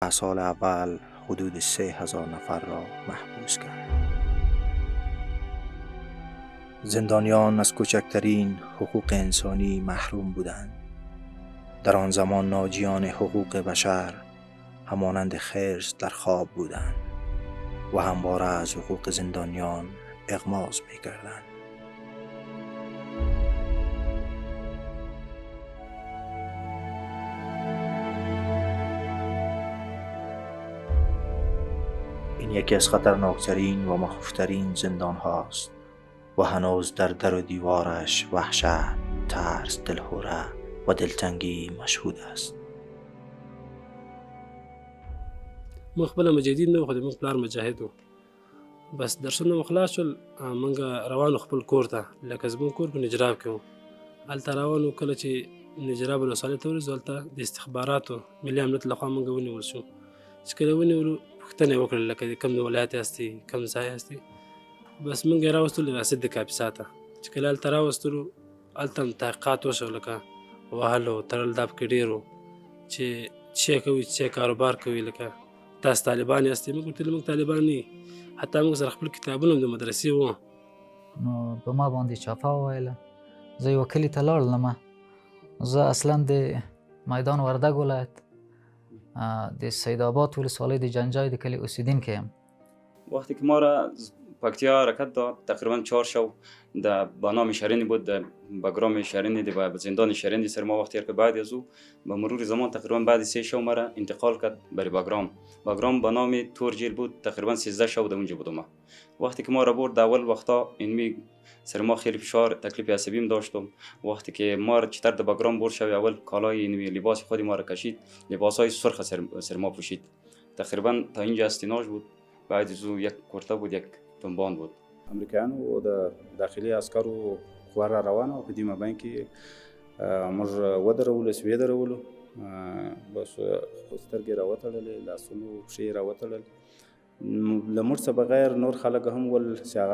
سال اول حدود 3000 نفر را محبوس کرد. زندانیان از کوچکترین حقوق انسانی محروم بودند. در آن زمان ناجیان حقوق بشر همانند خرس در خواب بودند و همواره از حقوق زندانیان اغماض می‌کردند. این یکی از خطرناکترین و مخوفترین زندان هاست و هنوز در در و دیوارش وحشت، ترس، دلهوره و دلتنگی مشهود است. ما خپله مجاهدین نه وو، خو د موږ پلار مجاهد و. بس درسونه مو خلاص شول، موږ روانو خپل کور ته، لکه زموږ کور په نجراب کې و. هلته روان وو، کله چې نجراب ولسوالۍ ته ورسېدو، هلته د استخباراتو ملي امنیت لخوا موږ ونیول شو. چې کله ونیولو، پوښتنه یې وکړل لکه د کوم ولایت یاستئ، کوم ځای یاستئ. بس موږ یې راوستلو رسید د کاپیسا ته. چې کله هلته راوستلو، هلته هم تحقیقات وشو، لکه وهل او تړل دا پکې ډېر و، چې څه کوئ، څه کاروبار کوئ، لکه تاسو طالبان یاستئ. موږ ورته ویل موږ طالبان نه یو، حتی موږ سره خپل کتابونه هم د مدرسې وو. نو په ما باندې چاپه وویله. زه یوه کلي ته لاړلم. زه اصلا د میدان وردګ ولایت د سید آباد ولسوالۍ د جنجای د کلي اوسیدونکی یم. وقتی که ما را پکتیا حرکت داد، تقریبا 4 شب به نام شرینی بود، بگرام شرینی به زندان شرینی سر ما وقتی که بعد از او به مرور زمان تقریبا بعد 3 شب ما را انتقال کرد برای بگرام به نام تورجیل بود. تقریبا 13 شب در اونجا بودم. وقتی که ما را برد اول وقتا اینمی سر ما خیلی فشار تکلیف عصبیم داشتم. وقتی که ما را چتر در بگرام برد شو، اول کالای اینمی لباس خودی ما را کشید، لباسای سرخ سر ما پوشید. تقریبا تا اینجا استیناج بود. بعد از او یک کرته بود، یک تنبان بود. امریکایانو او د داخلي عسکرو خوا را روانه وه. په دې مابین کې موږ ودرولو، سوی درولو، بس سترګې راوتړلې، لاسونو پښې راوتړل. له موږ څخه بغیر نور خلک هم ول چې هغه